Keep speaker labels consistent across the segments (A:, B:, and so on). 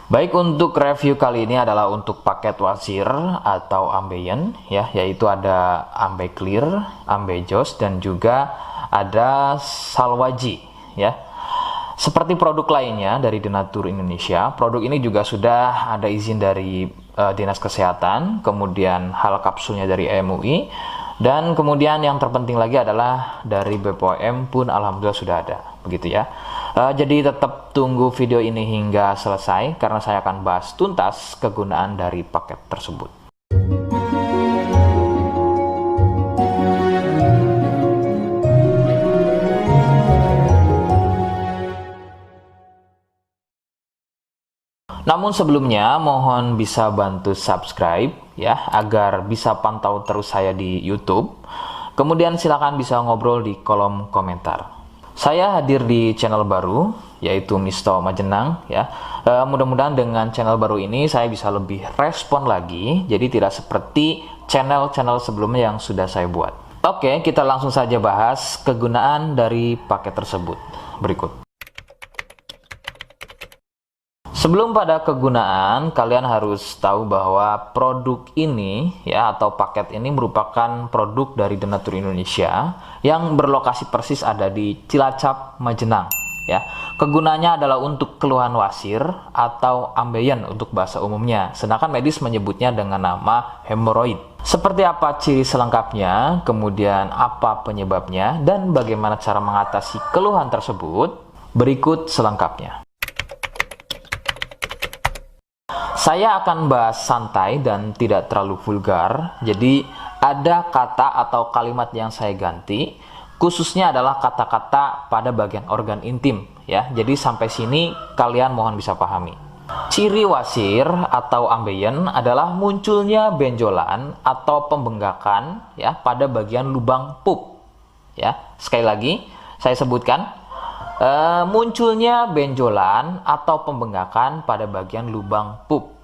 A: Baik, untuk review kali ini adalah untuk paket wasir atau ambeien ya, yaitu ada ambe clear, ambe jos, dan juga ada salwaji ya. Seperti produk lainnya dari Denatur Indonesia, produk ini juga sudah ada izin dari Dinas Kesehatan, kemudian hal kapsulnya dari MUI, dan kemudian yang terpenting lagi adalah dari BPOM pun alhamdulillah sudah ada, begitu ya. Jadi tetap tunggu video ini hingga selesai karena saya akan bahas tuntas kegunaan dari paket tersebut. Namun sebelumnya mohon bisa bantu subscribe ya agar bisa pantau terus saya di YouTube. Kemudian silakan bisa ngobrol di kolom komentar. Saya hadir di channel baru yaitu Misto Majenang ya. Mudah-mudahan dengan channel baru ini saya bisa lebih respon lagi. Jadi tidak seperti channel-channel sebelumnya yang sudah saya buat. Oke, kita langsung saja bahas kegunaan dari paket tersebut. Berikut. Sebelum pada kegunaan, kalian harus tahu bahwa produk ini ya atau paket ini merupakan produk dari Denatur Indonesia yang berlokasi persis ada di Cilacap, Majenang ya. Kegunaannya adalah untuk keluhan wasir atau ambeien untuk bahasa umumnya, sedangkan medis menyebutnya dengan nama hemoroid. Seperti apa ciri selengkapnya, kemudian apa penyebabnya, dan bagaimana cara mengatasi keluhan tersebut, berikut selengkapnya. Saya akan bahas santai dan tidak terlalu vulgar, jadi ada kata atau kalimat yang saya ganti, khususnya adalah kata-kata pada bagian organ intim ya. Jadi sampai sini kalian mohon bisa pahami. Ciri wasir atau ambeien adalah munculnya benjolan atau pembengkakan ya pada bagian lubang pup ya. Sekali lagi saya sebutkan, munculnya benjolan atau pembengkakan pada bagian lubang pup.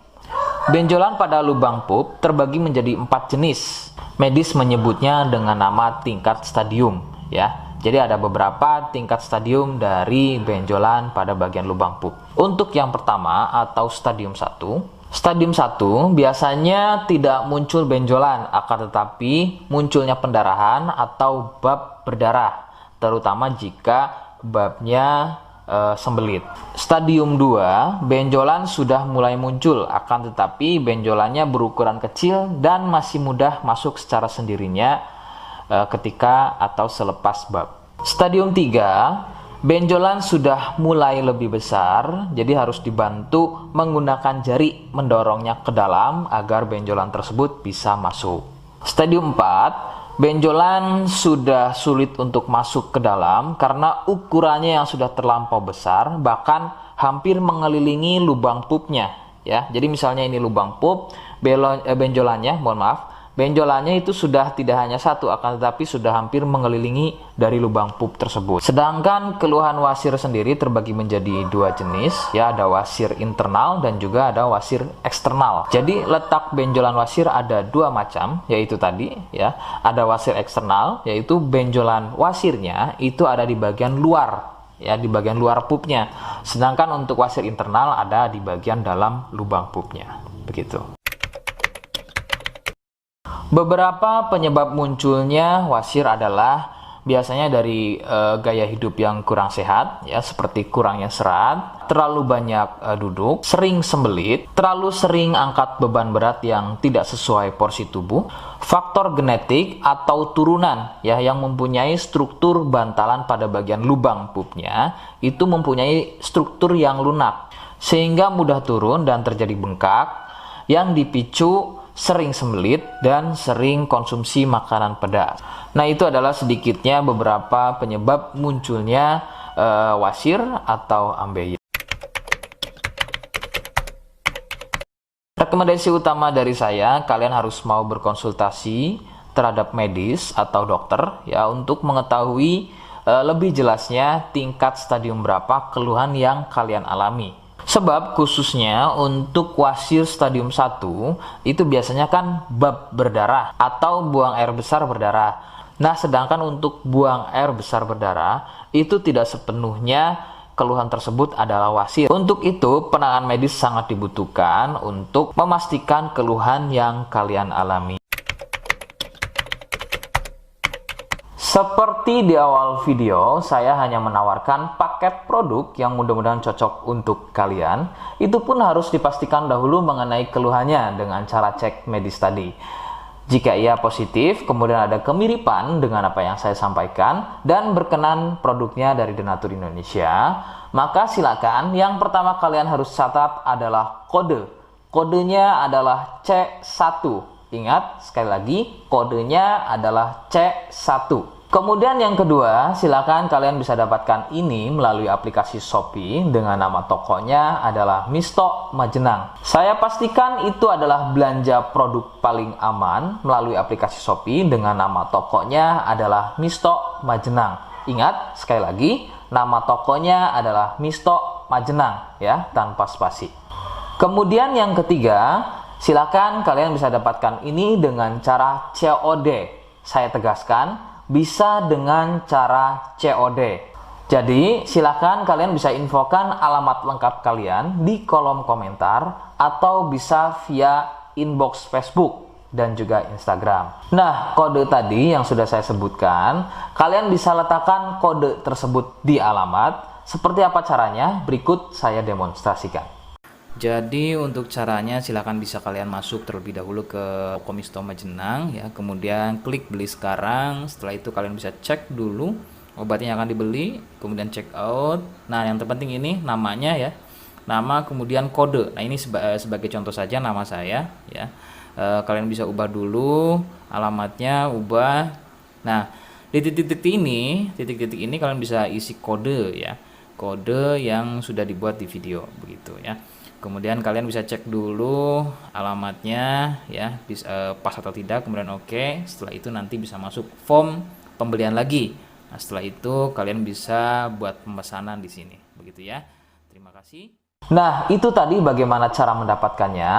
A: Benjolan pada lubang pup terbagi menjadi 4 jenis. Medis menyebutnya dengan nama tingkat stadium ya. Jadi ada beberapa tingkat stadium dari benjolan pada bagian lubang pup. Untuk yang pertama atau stadium 1, stadium 1 biasanya tidak muncul benjolan, akan tetapi munculnya pendarahan atau bab berdarah, terutama jika babnya sembelit. Stadium 2, benjolan sudah mulai muncul, akan tetapi benjolannya berukuran kecil dan masih mudah masuk secara sendirinya ketika atau selepas bab. Stadium 3, benjolan sudah mulai lebih besar, jadi harus dibantu menggunakan jari mendorongnya ke dalam agar benjolan tersebut bisa masuk. Stadium 4, benjolan sudah sulit untuk masuk ke dalam karena ukurannya yang sudah terlampau besar, bahkan hampir mengelilingi lubang pupnya ya. Jadi misalnya ini lubang pup, benjolannya, mohon maaf, benjolannya itu sudah tidak hanya satu, akan tetapi sudah hampir mengelilingi dari lubang pup tersebut. Sedangkan keluhan wasir sendiri terbagi menjadi 2 jenis ya, ada wasir internal dan juga ada wasir eksternal. Jadi letak benjolan wasir ada 2 macam, yaitu tadi ya, ada wasir eksternal yaitu benjolan wasirnya itu ada di bagian luar ya, di bagian luar pupnya. Sedangkan untuk wasir internal ada di bagian dalam lubang pupnya. Begitu. Beberapa penyebab munculnya wasir adalah biasanya dari gaya hidup yang kurang sehat ya, seperti kurangnya serat, terlalu banyak duduk, sering sembelit, terlalu sering angkat beban berat yang tidak sesuai porsi tubuh, faktor genetik atau turunan ya yang mempunyai struktur bantalan pada bagian lubang pupnya itu mempunyai struktur yang lunak sehingga mudah turun dan terjadi bengkak yang dipicu sering sembelit dan sering konsumsi makanan pedas. Nah, itu adalah sedikitnya beberapa penyebab munculnya wasir atau ambeien. Rekomendasi utama dari saya, kalian harus mau berkonsultasi terhadap medis atau dokter ya untuk mengetahui lebih jelasnya tingkat stadium berapa keluhan yang kalian alami. Sebab khususnya untuk wasir stadium 1 itu biasanya kan bab berdarah atau buang air besar berdarah. Nah, sedangkan untuk buang air besar berdarah itu tidak sepenuhnya keluhan tersebut adalah wasir. Untuk itu, penanganan medis sangat dibutuhkan untuk memastikan keluhan yang kalian alami. Seperti di awal video, saya hanya menawarkan paket produk yang mudah-mudahan cocok untuk kalian. Itu pun harus dipastikan dahulu mengenai keluhannya dengan cara cek medis tadi. Jika ia positif, kemudian ada kemiripan dengan apa yang saya sampaikan dan berkenan produknya dari Denatur Indonesia, maka silakan yang pertama kalian harus catat adalah kode. Kodenya adalah C1. Ingat, sekali lagi, kodenya adalah C1. Kemudian yang kedua, silakan kalian bisa dapatkan ini melalui aplikasi Shopee dengan nama tokonya adalah Misto Majenang. Saya pastikan itu adalah belanja produk paling aman melalui aplikasi Shopee dengan nama tokonya adalah Misto Majenang. Ingat, sekali lagi, nama tokonya adalah Misto Majenang ya, tanpa spasi. Kemudian yang ketiga, silakan kalian bisa dapatkan ini dengan cara COD. Saya tegaskan, bisa dengan cara COD. Jadi silakan kalian bisa infokan alamat lengkap kalian di kolom komentar atau bisa via inbox Facebook dan juga Instagram. Nah, kode tadi yang sudah saya sebutkan, kalian bisa letakkan kode tersebut di alamat. Seperti apa caranya? Berikut saya demonstrasikan. Jadi untuk caranya silakan bisa kalian masuk terlebih dahulu ke toko Misto Majenang ya, kemudian klik beli sekarang. Setelah itu kalian bisa cek dulu obatnya yang akan dibeli, kemudian check out. Nah, yang terpenting ini namanya ya, nama kemudian kode. Nah, ini sebagai contoh saja nama saya ya. Kalian bisa ubah dulu alamatnya, ubah. Nah, di titik-titik ini kalian bisa isi kode ya, kode yang sudah dibuat di video begitu ya. Kemudian kalian bisa cek dulu alamatnya ya, pas atau tidak, kemudian oke. Setelah itu nanti bisa masuk form pembelian lagi. Nah, setelah itu kalian bisa buat pemesanan di sini begitu ya. Terima kasih. Nah, itu tadi bagaimana cara mendapatkannya.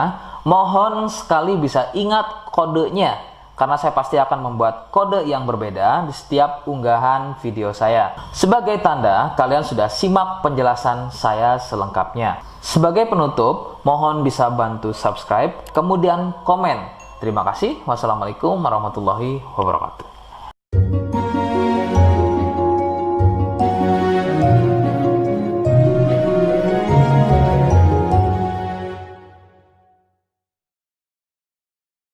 A: Mohon sekali bisa ingat kodenya, karena saya pasti akan membuat kode yang berbeda di setiap unggahan video saya. Sebagai tanda, kalian sudah simak penjelasan saya selengkapnya. Sebagai penutup, mohon bisa bantu subscribe, kemudian komen. Terima kasih. Wassalamualaikum warahmatullahi wabarakatuh.